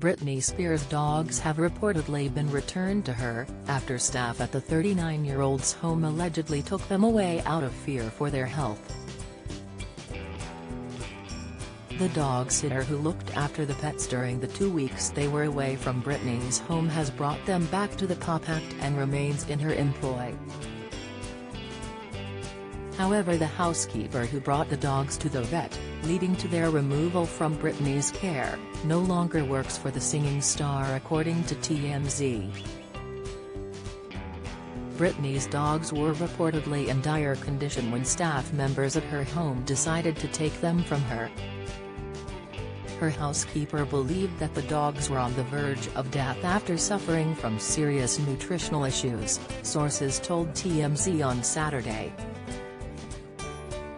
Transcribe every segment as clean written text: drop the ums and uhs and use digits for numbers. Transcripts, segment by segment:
Britney Spears' dogs have reportedly been returned to her, after staff at the 39-year-old's home allegedly took them away out of fear for their health. The dog sitter who looked after the pets during the 2 weeks they were away from Britney's home has brought them back to the compact and remains in her employ. However, the housekeeper who brought the dogs to the vet, leading to their removal from Britney's care, no longer works for the singing star, according to TMZ. Britney's dogs were reportedly in dire condition when staff members at her home decided to take them from her. Her housekeeper believed that the dogs were on the verge of death after suffering from serious nutritional issues, sources told TMZ on Saturday.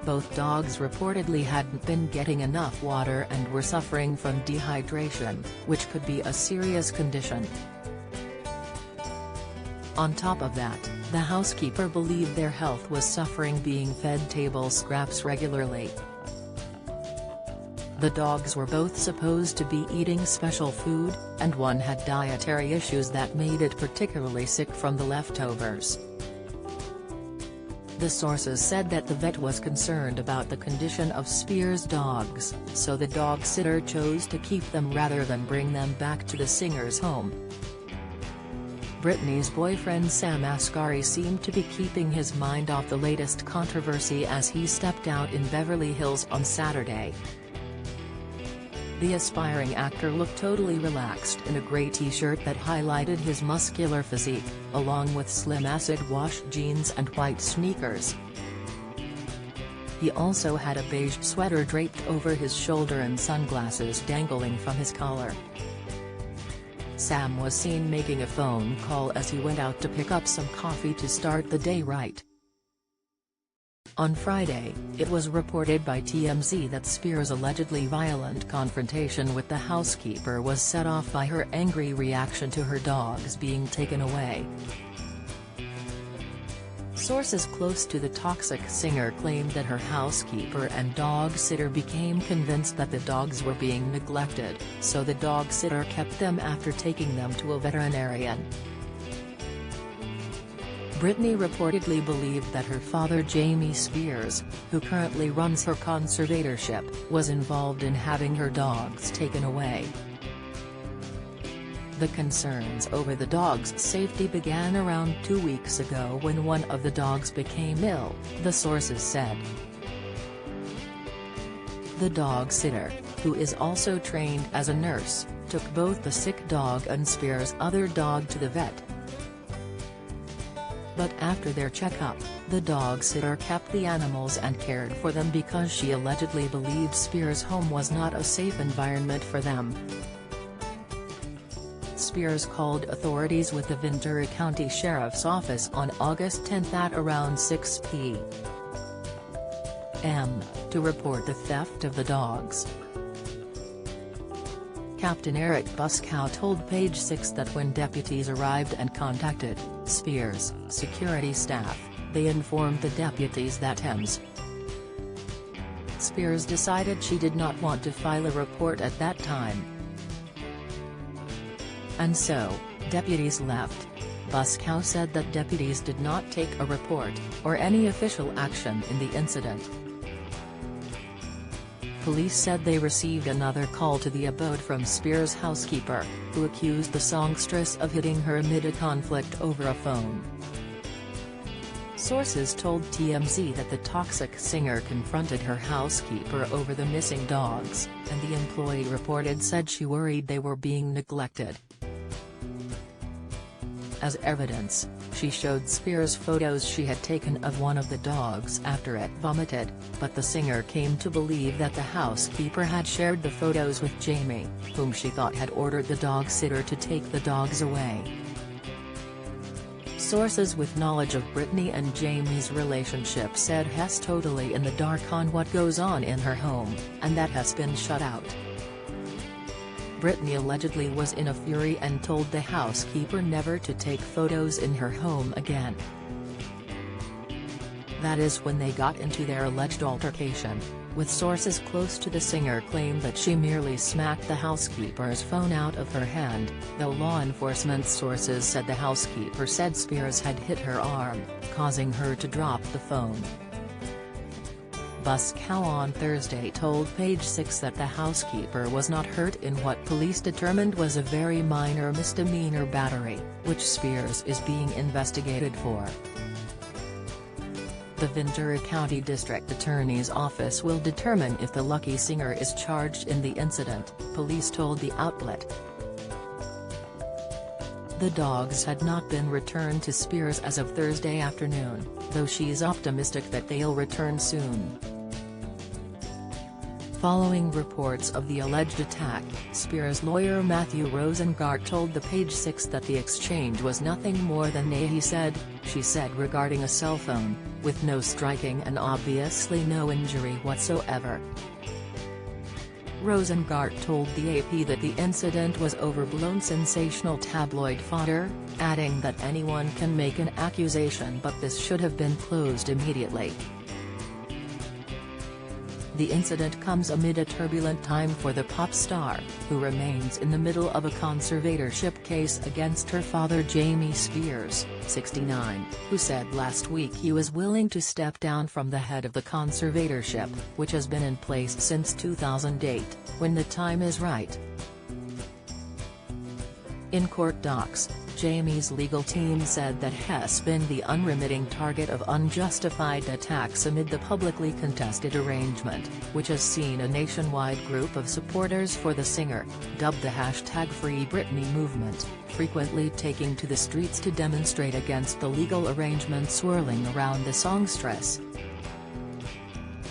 Both dogs reportedly hadn't been getting enough water and were suffering from dehydration, which could be a serious condition. On top of that, the housekeeper believed their health was suffering being fed table scraps regularly. The dogs were both supposed to be eating special food, and one had dietary issues that made it particularly sick from the leftovers. The sources said that the vet was concerned about the condition of Spears' dogs, so the dog sitter chose to keep them rather than bring them back to the singer's home. Britney's boyfriend Sam Asghari seemed to be keeping his mind off the latest controversy as he stepped out in Beverly Hills on Saturday. The aspiring actor looked totally relaxed in a grey t-shirt that highlighted his muscular physique, along with slim acid-wash jeans and white sneakers. He also had a beige sweater draped over his shoulder and sunglasses dangling from his collar. Sam was seen making a phone call as he went out to pick up some coffee to start the day right. On Friday, it was reported by TMZ that Spears' allegedly violent confrontation with the housekeeper was set off by her angry reaction to her dogs being taken away. Sources close to the toxic singer claimed that her housekeeper and dog sitter became convinced that the dogs were being neglected, so the dog sitter kept them after taking them to a veterinarian. Britney reportedly believed that her father Jamie Spears, who currently runs her conservatorship, was involved in having her dogs taken away. The concerns over the dog's safety began around 2 weeks ago when one of the dogs became ill, the sources said. The dog sitter, who is also trained as a nurse, took both the sick dog and Spears' other dog to the vet. But after their checkup, the dog sitter kept the animals and cared for them because she allegedly believed Spears' home was not a safe environment for them. Spears called authorities with the Ventura County Sheriff's Office on August 10 at around 6 p.m. to report the theft of the dogs. Captain Eric Buskow told Page 6 that when deputies arrived and contacted Spears' security staff, they informed the deputies that Spears decided she did not want to file a report at that time. And so, deputies left. Buskow said that deputies did not take a report, or any official action in the incident. Police said they received another call to the abode from Spears' housekeeper, who accused the songstress of hitting her amid a conflict over a phone. Sources told TMZ that the toxic singer confronted her housekeeper over the missing dogs, and the employee reported said she worried they were being neglected. As evidence, she showed Spears photos she had taken of one of the dogs after it vomited, but the singer came to believe that the housekeeper had shared the photos with Jamie, whom she thought had ordered the dog sitter to take the dogs away. Sources with knowledge of Britney and Jamie's relationship said Hess totally in the dark on what goes on in her home, and that has been shut out. Britney allegedly was in a fury and told the housekeeper never to take photos in her home again. That is when they got into their alleged altercation, with sources close to the singer claim that she merely smacked the housekeeper's phone out of her hand, though law enforcement sources said the housekeeper said Spears had hit her arm, causing her to drop the phone. Buskow on Thursday told Page Six that the housekeeper was not hurt in what police determined was a very minor misdemeanor battery, which Spears is being investigated for. The Ventura County District Attorney's Office will determine if the lucky singer is charged in the incident, police told the outlet. The dogs had not been returned to Spears as of Thursday afternoon, though she is optimistic that they'll return soon. Following reports of the alleged attack, Spears' lawyer Matthew Rosengart told the Page Six that the exchange was nothing more than a he said, she said regarding a cell phone, with no striking and obviously no injury whatsoever. Rosengart told the AP that the incident was overblown sensational tabloid fodder, adding that anyone can make an accusation but this should have been closed immediately. The incident comes amid a turbulent time for the pop star, who remains in the middle of a conservatorship case against her father Jamie Spears, 69, who said last week he was willing to step down from the head of the conservatorship, which has been in place since 2008, when the time is right. In court docs, Jamie's legal team said that he has been the unremitting target of unjustified attacks amid the publicly contested arrangement, which has seen a nationwide group of supporters for the singer, dubbed the #FreeBritney movement, frequently taking to the streets to demonstrate against the legal arrangement swirling around the songstress.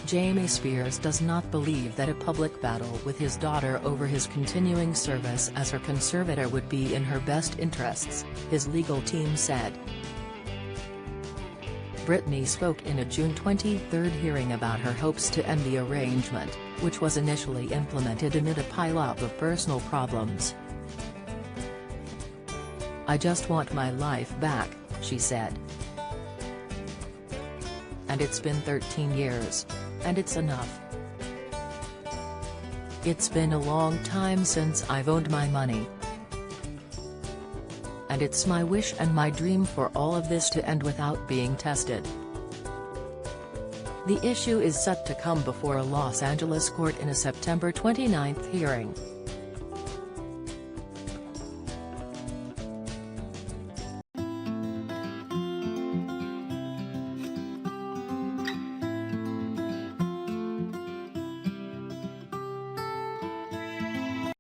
Jamie Spears does not believe that a public battle with his daughter over his continuing service as her conservator would be in her best interests, his legal team said. Britney spoke in a June 23 hearing about her hopes to end the arrangement, which was initially implemented amid a pileup of personal problems. "I just want my life back," she said. "And it's been 13 years. And it's enough. It's been a long time since I've owned my money. And it's my wish and my dream for all of this to end without being tested." The issue is set to come before a Los Angeles court in a September 29 hearing.